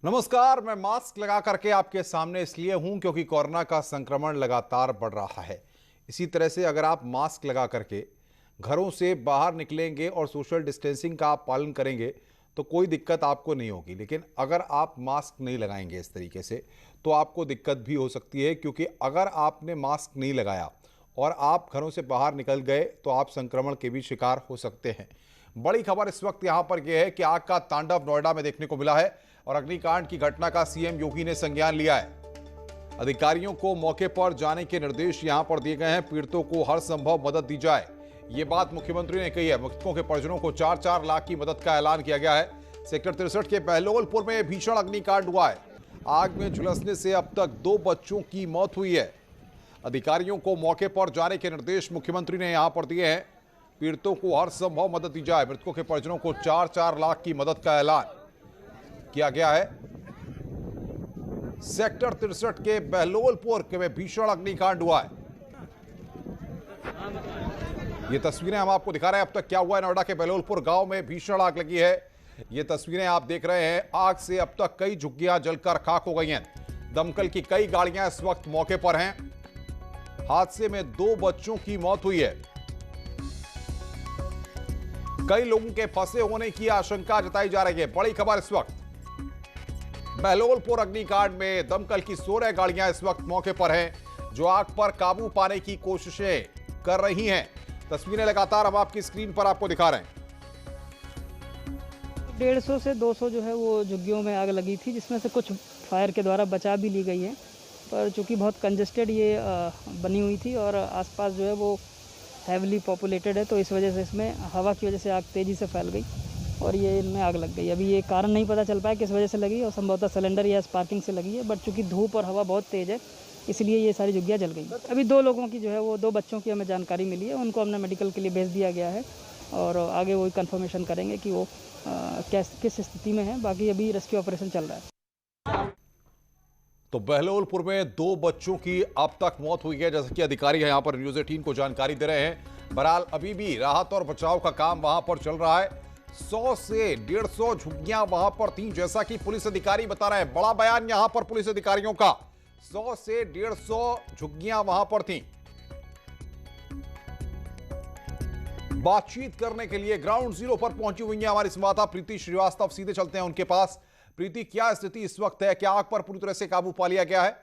नमस्कार। मैं मास्क लगा करके आपके सामने इसलिए हूं क्योंकि कोरोना का संक्रमण लगातार बढ़ रहा है। इसी तरह से अगर आप मास्क लगा करके घरों से बाहर निकलेंगे और सोशल डिस्टेंसिंग का आप पालन करेंगे तो कोई दिक्कत आपको नहीं होगी। लेकिन अगर आप मास्क नहीं लगाएंगे इस तरीके से तो आपको दिक्कत भी हो सकती है, क्योंकि अगर आपने मास्क नहीं लगाया और आप घरों से बाहर निकल गए तो आप संक्रमण के भी शिकार हो सकते हैं। बड़ी खबर इस वक्त यहां पर यह है कि आग का तांडव नोएडा में देखने को मिला है और अग्निकांड की घटना का सीएम योगी ने संज्ञान लिया है। अधिकारियों को मौके पर जाने के निर्देश यहां पर दिए गए हैं। पीड़ितों को हर संभव मदद दी जाए, ये बात मुख्यमंत्री ने कही है। मृतकों के परिजनों को 4-4 लाख की मदद का ऐलान किया गया है। सेक्टर 63 के बहलोलपुर में भीषण अग्निकांड हुआ है। आग में झुलसने से अब तक 2 बच्चों की मौत हुई है। अधिकारियों को मौके पर जाने के निर्देश मुख्यमंत्री ने यहां पर दिए हैं। पीड़ितों को हर संभव मदद दी जाए। मृतकों के परिजनों को 4-4 लाख की मदद का ऐलान किया गया है। सेक्टर 63 के बहलोलपुर में भीषण अग्निकांड हुआ है। ये तस्वीरें हम आपको दिखा रहे हैं अब तक क्या हुआ है। नोएडा के बहलोलपुर गांव में भीषण आग लगी है। ये तस्वीरें आप देख रहे हैं। आग से अब तक कई झुग्गियां जलकर खाक हो गई हैं। दमकल की कई गाड़ियां इस वक्त मौके पर हैं। हादसे में 2 बच्चों की मौत हुई है। कई लोगों के फंसे होने की आशंका जताई जा रही है। बड़ी खबर इस वक्त बहलोलपुर अग्निकांड में दमकल की 16 गाड़ियां इस वक्त मौके पर हैं, जो आग पर काबू पाने की कोशिशें कर रही हैं। तस्वीरें लगातार हम आपकी स्क्रीन पर आपको दिखा रहे हैं। 150 से 200 जो है वो झुग्गियों में आग लगी थी, जिसमें से कुछ फायर के द्वारा बचा भी ली गई है। पर चूंकि बहुत कंजेस्टेड ये बनी हुई थी और आसपास जो है वो हैवली पॉपुलेटेड है, तो इस वजह से इसमें हवा की वजह से आग तेज़ी से फैल गई और ये इनमें आग लग गई। अभी ये कारण नहीं पता चल पाया किस वजह से लगी और संभवतः सिलेंडर या स्पार्किंग से लगी है। बट चूंकि धूप और हवा बहुत तेज़ है, इसलिए ये सारी झुग्गियाँ जल गई। अभी 2 लोगों की जो है वो 2 बच्चों की हमें जानकारी मिली है। उनको हमने मेडिकल के लिए भेज दिया गया है और आगे वही कंफर्मेशन करेंगे कि वो किस स्थिति में है। बाकी अभी रेस्क्यू ऑपरेशन चल रहा है। तो बहलोलपुर में 2 बच्चों की अब तक मौत हुई है, जैसे कि अधिकारी यहां पर न्यूज़ 18 को जानकारी दे रहे हैं। बहरहाल अभी भी राहत और बचाव का काम वहां पर चल रहा है। 100 से 150 झुग्गियां वहां पर थी, जैसा कि पुलिस अधिकारी बता रहे हैं। बड़ा बयान यहां पर पुलिस अधिकारियों का। 100 से 150 झुग्गियां वहां पर थी। बातचीत करने के लिए ग्राउंड जीरो पर पहुंची हुई है हमारी संवाददाता प्रीति श्रीवास्तव। सीधे चलते हैं उनके पास। प्रीति, क्या स्थिति इस वक्त है? क्या आग पर पूरी तरह से काबू पा लिया गया है?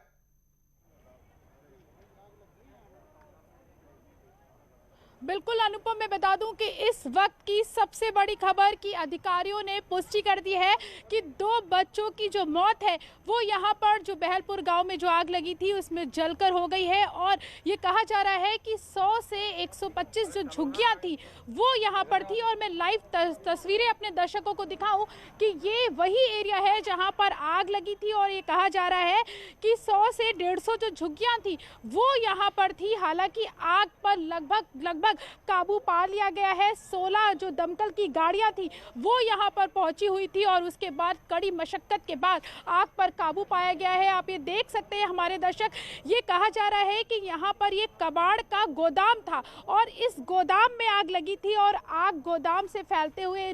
बिल्कुल अनुपम, मैं बता दूं कि इस वक्त की सबसे बड़ी खबर की अधिकारियों ने पुष्टि कर दी है कि 2 बच्चों की जो मौत है वो यहाँ पर जो बहलपुर गांव में जो आग लगी थी उसमें जलकर हो गई है। और ये कहा जा रहा है कि 100 से 125 जो झुग्गियाँ थी वो यहाँ पर थी। और मैं लाइव तस्वीरें अपने दर्शकों को दिखाऊं कि ये वही एरिया है जहाँ पर आग लगी थी। और ये कहा जा रहा है कि 100 से 150 जो झुग्गियाँ थी वो यहाँ पर थी। हालांकि आग पर लगभग काबू पा लिया गया है। 16 जो दमकल की गाड़ियां थी वो यहां पर पहुंची हुई थी और उसके बाद कड़ी मशक्कत के बाद आग पर काबू पाया गया है। आप ये देख सकते हैं हमारे दर्शक, ये कहा जा रहा है कि यहां पर ये कबाड़ का गोदाम था और इस गोदाम में आग लगी थी और आग गोदाम से फैलते हुए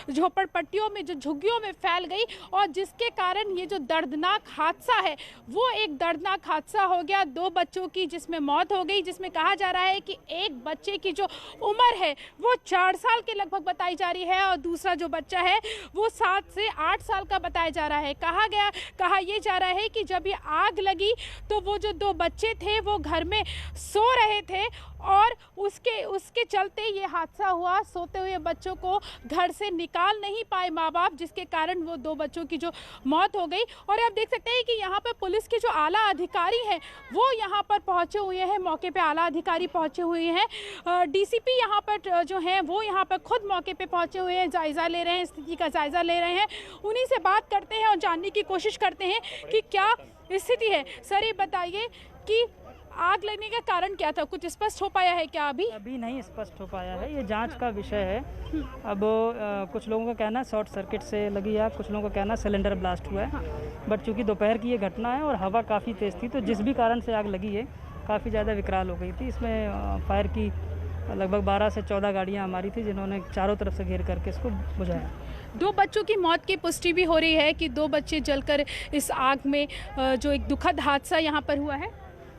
झोपड़पट्टियों में जो झुग्गियों में फैल गई और जिसके कारण ये जो दर्दनाक हादसा है वो एक दर्दनाक हादसा हो गया। 2 बच्चों की जिसमें मौत हो गई, जिसमें कहा जा रहा है कि एक बच्चे की जो उम्र है वो 4 साल के लगभग बताई जा रही है और दूसरा जो बच्चा है वो 7 से 8 साल का बताया जा रहा है। कहा यह जा रहा है कि जब ये आग लगी तो वो जो 2 बच्चे थे वो घर में सो रहे थे और उसके चलते ये हादसा हुआ। सोते हुए बच्चों को घर से निकाल नहीं पाए माँ बाप, जिसके कारण वो 2 बच्चों की जो मौत हो गई। और आप देख सकते हैं कि यहाँ पर पुलिस के जो आला अधिकारी हैं वो यहाँ पर पहुँचे हुए हैं। मौके पे आला अधिकारी पहुँचे हुए हैं। डीसीपी यहाँ पर जो हैं वो यहाँ पर खुद मौके पे पहुँचे हुए हैं, जायज़ा ले रहे हैं, स्थिति का जायज़ा ले रहे हैं। उन्हीं से बात करते हैं और जानने की कोशिश करते हैं कि क्या स्थिति है। सर ये बताइए कि आग लगने का कारण क्या था, कुछ स्पष्ट हो पाया है क्या? अभी नहीं स्पष्ट हो पाया है, ये जांच का विषय है। अब कुछ लोगों का कहना है शॉर्ट सर्किट से लगी आग, कुछ लोगों का कहना है सिलेंडर ब्लास्ट हुआ है। बट चूंकि दोपहर की ये घटना है और हवा काफ़ी तेज़ थी, तो जिस भी कारण से आग लगी है काफ़ी ज़्यादा विकराल हो गई थी। इसमें फायर की लगभग 12 से 14 गाड़ियाँ हमारी थी, जिन्होंने चारों तरफ से घेर करके इसको बुझाया। दो बच्चों की मौत की पुष्टि भी हो रही है कि दो बच्चे जलकर इस आग में जो एक दुखद हादसा यहाँ पर हुआ है।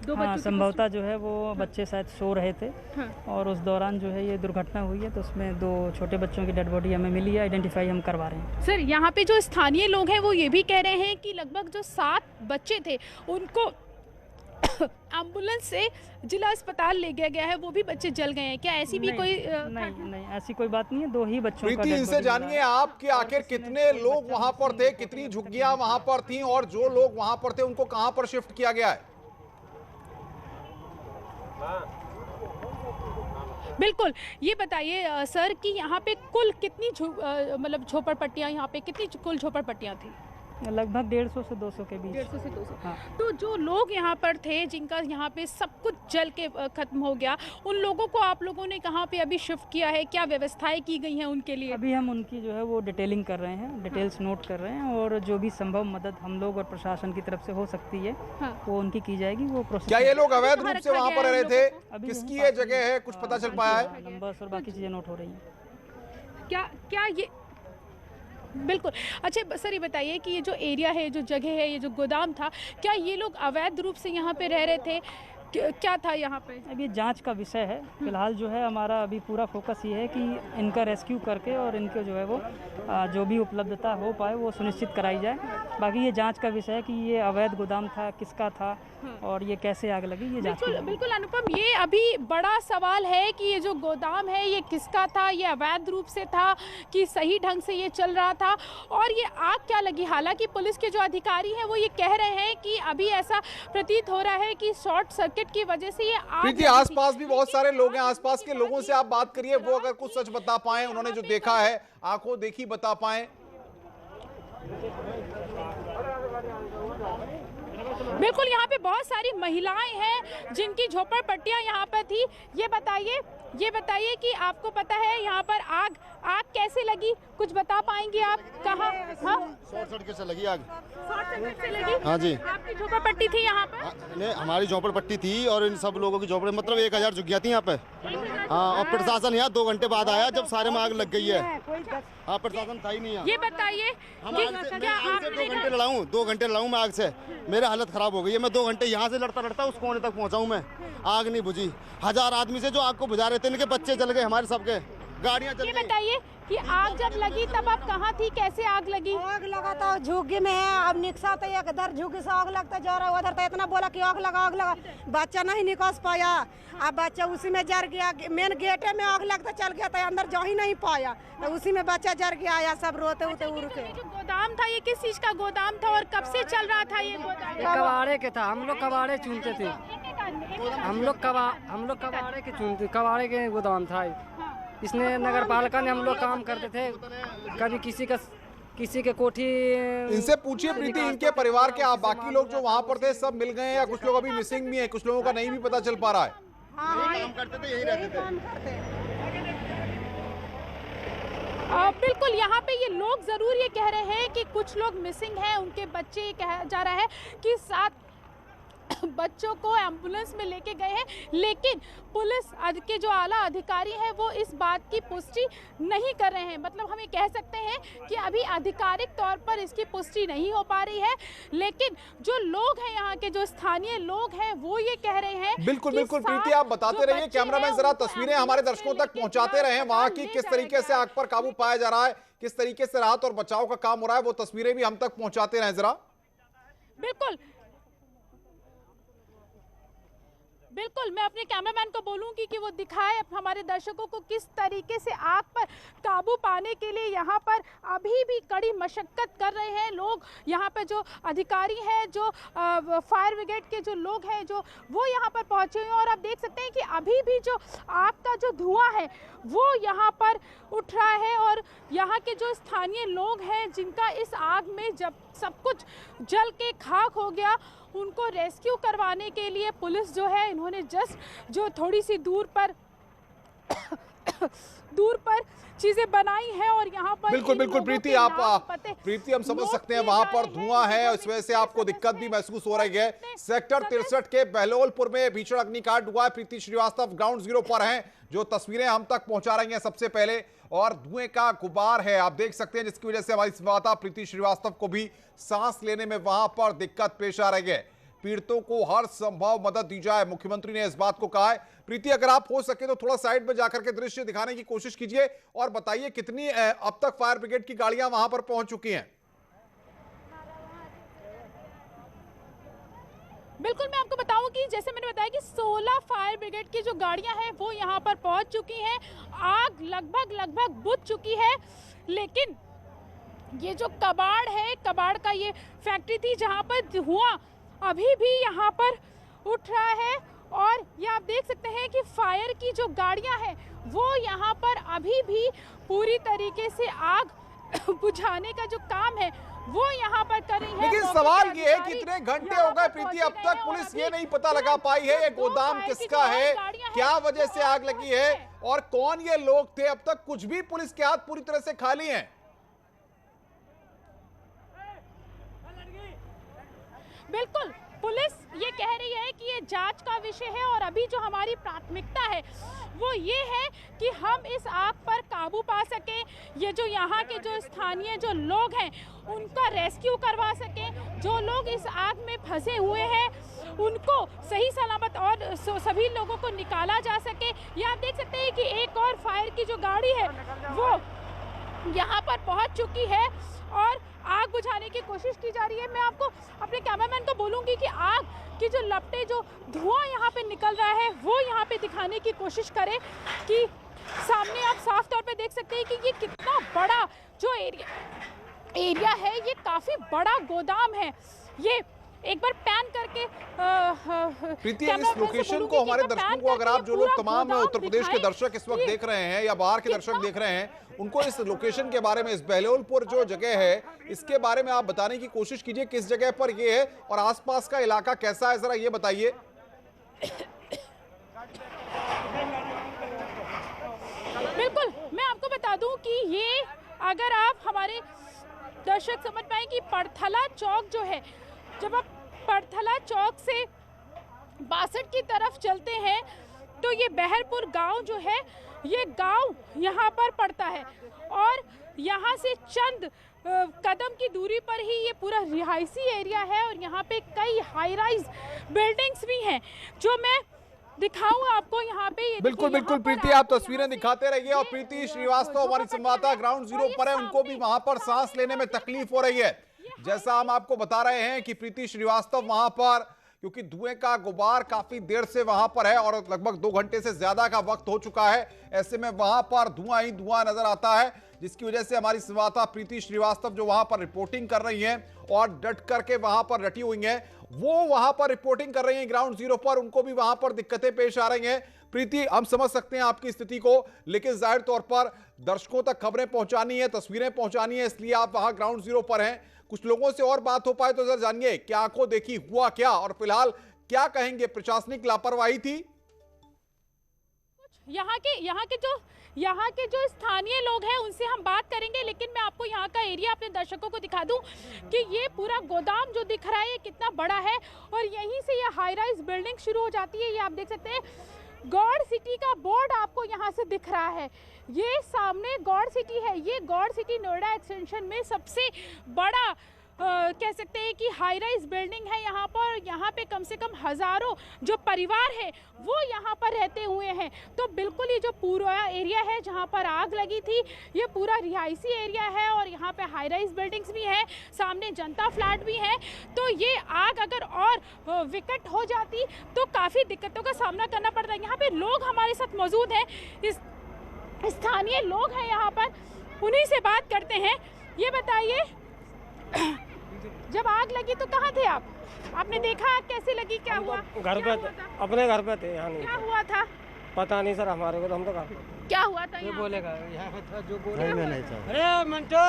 दो हाँ, बच्चों की संभवतः जो है वो बच्चे शायद सो रहे थे हाँ। और उस दौरान जो है ये दुर्घटना हुई है। तो उसमें दो छोटे बच्चों की डेड बॉडी हमें मिली है, आइडेंटिफाई हम करवा रहे हैं। सर, यहाँ पे जो स्थानीय लोग हैं वो ये भी कह रहे हैं कि लगभग जो 7 बच्चे थे उनको एम्बुलेंस से जिला अस्पताल ले गया है, वो भी बच्चे जल गए हैं। क्या ऐसी भी कोई नहीं, ऐसी कोई बात नहीं है। दो ही बच्चों का प्रीति, dead इनसे body जानिए आप कि आखिर कितने लोग वहां पर थे, कितनी झुग्गियां वहां पर थीं और जो लोग वहां पर थे उनको कहां पर शिफ्ट किया गया है? बिल्कुल, ये बताइए सर कि यहाँ पे कुल कितनी मतलब झोपड़पट्टियाँ, यहाँ पे कितनी कुल झोपड़पट्टियाँ थी? लगभग 150 से 200 के बीच। 150 से 200। हाँ। तो जो लोग यहाँ पर थे जिनका यहाँ पे सब कुछ जल के खत्म हो गया, उन लोगों को आप लोगों ने कहाँ पे अभी शिफ्ट किया है? क्या व्यवस्थाएं की गई हैं उनके लिए? अभी हम उनकी जो है वो डिटेलिंग कर रहे हैं, डिटेल्स नोट कर रहे हैं और जो भी संभव मदद हम लोग और प्रशासन की तरफ से हो सकती है वो उनकी की जाएगी। वो प्रोसेस। क्या ये लोग अवैध रूप से वहां पर रह रहे थे? किसकी ये जगह है, कुछ पता चल पाया है? नंबर्स और बाकी चीजें नोट हो रही हैं। क्या ये बिल्कुल। अच्छा सर, ये बताइए कि ये जो एरिया है, जो जगह है, ये जो गोदाम था, क्या ये लोग अवैध रूप से यहाँ पे रह रहे थे? क्या था यहाँ पे? अब ये जांच का विषय है। फिलहाल जो है हमारा अभी पूरा फोकस ये है कि इनका रेस्क्यू करके और इनके जो है वो जो भी उपलब्धता हो पाए वो सुनिश्चित कराई जाए। बाकी ये जांच का विषय है कि ये अवैध गोदाम था, किसका था और ये कैसे आग लगी, ये जांच। बिल्कुल अनुपम, ये अभी बड़ा सवाल है कि ये जो गोदाम है ये किसका था, ये अवैध रूप से था कि सही ढंग से ये चल रहा था, और ये आग क्या लगी? हालांकि पुलिस के जो अधिकारी हैं वो ये कह रहे हैं कि अभी ऐसा प्रतीत हो रहा है कि शॉर्ट सर्किट की वजह से ये आग। प्रीति, आसपास भी बहुत सारे लोग हैं, आसपास के लोगों से आप बात करिए, वो अगर कुछ सच बता पाए, उन्होंने जो देखा है आंखों देखी बता पाए। बिल्कुल, यहाँ पे बहुत सारी महिलाएं हैं जिनकी झोपड़पट्टियां यहाँ पर थी। ये बताइए कि आपको पता है यहाँ पर आग कैसे लगी? कुछ बता पाएंगे आप? कहाँ? हाँ, शॉर्ट सर्किट से लगी आग। शॉर्ट सर्किट से लगी? हाँ जी। आपकी झोपड़पट्टी थी यहाँ पर? नहीं, हमारी झोपड़पट्टी थी और इन सब लोगों की झोपड़ी, मतलब 1000 झुग्गियाँ थी यहाँ पे। हाँ, और प्रशासन यहाँ 2 घंटे बाद आया जब सारे में आग लग गई है। हाँ, प्रशासन था ही नहीं यहाँ। ये बताइए कि क्या आप 2 घंटे लड़ाऊँ मैं आग से, मेरी हालत खराब हो गई है। मैं 2 घंटे यहाँ से लड़ता उस कोने तक पहुँचाऊँ मैं, आग नहीं बुझी। 1000 आदमी से जो आग को बुझा रहे थे, इनके बच्चे जल गए, हमारे सबके गाड़ियाँ जल ये गई। बताइए कि आग जब लगी तब आप कहाँ थी, कैसे आग लगी? आग लगा था झुग्गी में है। अब निकसा तो इधर झुग्गी से आग लगता जा रहा, उधर तो इतना बोला कि आग लगा। बच्चा नहीं निकाल पाया, अब बच्चा उसी में जर गया। मेन गेटे में आग लगता चल गया था, अंदर जा ही नहीं पाया, तो उसी में बच्चा जर गया। आया सब रोते उड़ते उड़ के। जो गोदाम था ये किस चीज का गोदाम था और कब से चल रहा था ये गोदाम? कबाड़े के था, हम लोग कबाड़े चुनते थे। हम लोग कबाड़े के चुनते, कबाड़े के गोदाम था। इसने नगर पालिका ने हम लोग काम करते थे, कभी किसी के कोठी। इनसे पूछिए प्रीति, इनके परिवार के आप बाकी लोग जो वहां पर थे सब मिल गए हैं या कुछ लोग अभी मिसिंग भी हैं, कुछ लोगों का नहीं भी पता चल पा रहा है? काम करते थे, यही रहते थे। बिल्कुल, यहाँ पे ये लोग जरूर ये कह रहे हैं कि कुछ लोग मिसिंग हैं, उनके बच्चे, ये कहा जा रहा है कि 7 बच्चों को एम्बुलेंस में लेके गए हैं, लेकिन पुलिस के जो आला अधिकारी हैं वो इस बात की पुष्टि नहीं कर रहे हैं। मतलब हम ये कह सकते हैं कि अभी आधिकारिक तौर पर इसकी पुष्टि नहीं हो पा रही है, लेकिन जो लोग हैं, यहाँ के जो स्थानीय लोग हैं, वो ये कह रहे हैं। बिल्कुल प्रीति, आप बताते रहिए, कैमरामैन जरा तस्वीरें हमारे दर्शकों तक पहुंचाते रहे वहां की, किस तरीके से आग पर काबू पाया जा रहा है, किस तरीके से राहत और बचाव का काम हो रहा है, वो तस्वीरें भी हम तक पहुंचाते रहे जरा। बिल्कुल, मैं अपने कैमरामैन को बोलूंगी कि वो दिखाए हमारे दर्शकों को किस तरीके से आग पर काबू पाने के लिए यहाँ पर अभी भी कड़ी मशक्कत कर रहे हैं लोग। यहाँ पर जो अधिकारी हैं, जो फायर ब्रिगेड के जो लोग हैं, जो वो यहाँ पर पहुँचे हुए हैं, और आप देख सकते हैं कि अभी भी जो आग का जो धुआं है वो यहाँ पर उठ रहा है, और यहाँ के जो स्थानीय लोग हैं जिनका इस आग में जब सब कुछ जल के खाक हो गया, उनको रेस्क्यू करवाने के लिए पुलिस जो है, इन्होंने जस्ट जो थोड़ी सी दूर पर दूर पर चीजें बनाई हैं और यहाँ पर बिल्कुल बिल्कुल प्रीति, हम समझ सकते हैं वहां पर धुआं है, इस वजह से आपको दिक्कत भी महसूस हो रही है। सेक्टर 63 के बहलोलपुर में भीषण अग्निकांड हुआ है। प्रीति श्रीवास्तव ग्राउंड जीरो पर हैं, जो तस्वीरें हम तक पहुंचा रही हैं सबसे पहले, और धुएं का गुबार है आप देख सकते हैं, जिसकी वजह से हमारी संवाददाता प्रीति श्रीवास्तव को भी सांस लेने में वहां पर दिक्कत पेश आ रही है। पीड़ितों को हर संभव मदद दी जाए, मुख्यमंत्री ने इस बात को कहा है। प्रीति, अगर आप हो सके तो थोड़ा साइड में जाकर के दृश्य दिखाने की कोशिश कीजिए और बताइए कितनी अब तक फायर ब्रिगेड की गाड़ियां वहां पर पहुंच चुकी हैं। बिल्कुल, मैं आपको बताऊं कि जैसे मैंने बताया कि 16 फायर ब्रिगेड की जो गाड़ियां हैं वो यहां पर पहुंच चुकी हैं। आग लगभग बुझ चुकी है, लेकिन ये जो कबाड़ है, कबाड़ का ये फैक्ट्री थी जहां पर धुआं अभी भी यहाँ पर उठ रहा है। और ये आप देख सकते हैं कि फायर की जो गाड़ियां हैं वो यहाँ पर अभी भी पूरी तरीके से आग बुझाने का जो काम है वो यहाँ पर कर रही है। लेकिन सवाल ये है कितने घंटे हो गए प्रीति, अब तक पुलिस ये नहीं पता लगा पाई है ये गोदाम किसका है, क्या वजह से आग लगी है और कौन ये लोग थे। अब तक कुछ भी पुलिस के हाथ पूरी तरह से खाली हैं। बिल्कुल, पुलिस ये कह रही है कि ये जांच का विषय है और अभी जो हमारी प्राथमिकता है वो ये है कि हम इस आग पर काबू पा सकें, ये जो यहाँ के जो स्थानीय जो लोग हैं उनका रेस्क्यू करवा सकें, जो लोग इस आग में फंसे हुए हैं उनको सही सलामत और सभी लोगों को निकाला जा सके। ये आप देख सकते हैं कि एक और फायर की जो गाड़ी है वो यहाँ पर पहुँच चुकी है और आग बुझाने की कोशिश की जा रही है। मैं आपको अपने कैमरामैन को बोलूँगी कि आग की जो लपटें, जो धुआं यहाँ पे निकल रहा है वो यहाँ पे दिखाने की कोशिश करें कि सामने आप साफ तौर पे देख सकते हैं कि ये कितना बड़ा जो एरिया है, ये काफ़ी बड़ा गोदाम है। ये एक बार पैन करके प्रीति, इस लोकेशन को हमारे दर्शकों को, अगर आप जो लोग तमाम उत्तर प्रदेश के दर्शक इस वक्त देख रहे हैं या बाहर के दर्शक देख रहे हैं, उनको इस लोकेशन के बारे में, इस बहलोलपुर जो जगह है इसके बारे में आप बताने की कोशिश कीजिए, किस जगह पर ये है और आसपास का इलाका कैसा है, जरा ये बताइए। बिल्कुल, मैं आपको बता दूं कि ये, अगर आप हमारे दर्शक समझ पाए कि पड़थला चौक जो है, जब आप पड़थला चौक से बासठ की तरफ चलते हैं तो ये बहरपुर गांव जो है, ये गांव यहाँ पर पड़ता है और यहाँ से चंद कदम की दूरी पर ही ये पूरा रिहायशी एरिया है और यहाँ पे कई हाई राइज बिल्डिंग्स भी हैं जो मैं दिखाऊं आपको यहाँ पे। बिल्कुल बिल्कुल प्रीति, आप तस्वीरें दिखाते रहिए। और प्रीति श्रीवास्तव हमारी संवाददाता ग्राउंड जीरो पर है, उनको भी वहां पर सांस लेने में तकलीफ हो रही है। जैसा हम आपको बता रहे हैं कि प्रीति श्रीवास्तव वहां पर, क्योंकि धुएं का गुबार काफी देर से वहां पर है और लगभग 2 घंटे से ज्यादा का वक्त हो चुका है, ऐसे में वहां पर धुआं ही धुआं नजर आता है, जिसकी वजह से हमारी संवाददाता प्रीति श्रीवास्तव जो वहां पर रिपोर्टिंग कर रही हैं और डट करके वहां पर डटी हुई हैं, वो वहां पर रिपोर्टिंग कर रही हैं ग्राउंड जीरो पर, उनको भी वहां पर दिक्कतें पेश आ रही हैं। प्रीति, हम समझ सकते हैं आपकी स्थिति को, लेकिन जाहिर तौर पर दर्शकों तक खबरें पहुंचानी है, तस्वीरें पहुंचानी है, इसलिए आप वहां ग्राउंड जीरो पर हैं। कुछ लोगों से और बात हो पाए तो जरा जानिए क्या आंखों देखी, हुआ क्या और फिलहाल क्या कहेंगे, प्रशासनिक लापरवाही थी? यहाँ के जो स्थानीय लोग हैं उनसे हम बात करेंगे, लेकिन मैं आपको यहाँ का एरिया अपने दर्शकों को दिखा दूं कि ये पूरा गोदाम जो दिख रहा है ये कितना बड़ा है और यहीं से ये हाई राइज बिल्डिंग शुरू हो जाती है। ये आप देख सकते हैं गॉड सिटी का बोर्ड आपको यहाँ से दिख रहा है, ये सामने गॉड सिटी है। ये गॉड सिटी नोएडा एक्सटेंशन में सबसे बड़ा कह सकते हैं कि हाई राइज बिल्डिंग है यहाँ पर। यहाँ पे कम से कम हज़ारों जो परिवार है वो यहाँ पर रहते हुए हैं। तो बिल्कुल ये जो पूरा एरिया है जहाँ पर आग लगी थी ये पूरा रिहायशी एरिया है और यहाँ पे हाई राइज बिल्डिंग्स भी हैं, सामने जनता फ्लैट भी है। तो ये आग अगर और विकट हो जाती तो काफ़ी दिक्कतों का सामना करना पड़ता है। यहाँ पे लोग हमारे साथ मौजूद हैं, इस स्थानीय लोग हैं यहाँ पर, उन्हीं से बात करते हैं। ये बताइए, जब आग लगी तो कहाँ थे आप? आपने देखा आग कैसे लगी, क्या हुआ? घर पे, अपने घर पे थे। यहाँ नहीं, क्या हुआ था पता नहीं सर हमारे को, तो हम तो कहा क्या हुआ था? जो बोलेगा यहाँ पे था, जो बोलेगा मैं नहीं था। अरे मंटो,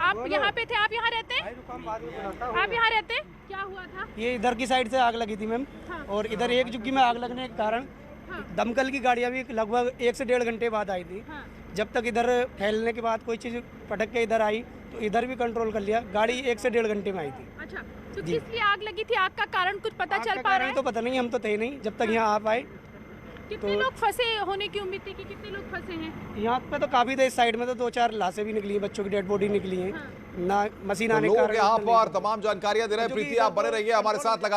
आप यहाँ पे थे? आप यहाँ रहते? आप यहाँ रहते? क्या हुआ था? ये इधर की साइड से आग लगी थी मैम, और इधर एक झुग्गी में आग लगने के कारण दमकल की गाड़ियाँ भी लगभग 1 से 1.5 घंटे बाद आई थी। जब तक इधर फैलने के बाद कोई चीज़ पटक के इधर आई तो इधर भी कंट्रोल कर लिया। गाड़ी 1 से 1.5 घंटे में आई थी। अच्छा, तो किस लिए आग लगी थी? आग का कारण कुछ पता चल पा रहा है? तो पता नहीं, हम तो थे नहीं जब तक यहाँ आप आए। कितने लोग फंसे होने की उम्मीद थी कि कितने लोग फंसे हैं? यहाँ पे तो काफ़ी थे, इस साइड में तो 2-4 लाशें भी निकली हैं, बच्चों की डेड बॉडी निकली है ना, मशीन आने के लोग कारण यहाँ पर तमाम जानकारियां दे रहे हैं। प्रीति, आप बने रहिए हमारे साथ लगातार।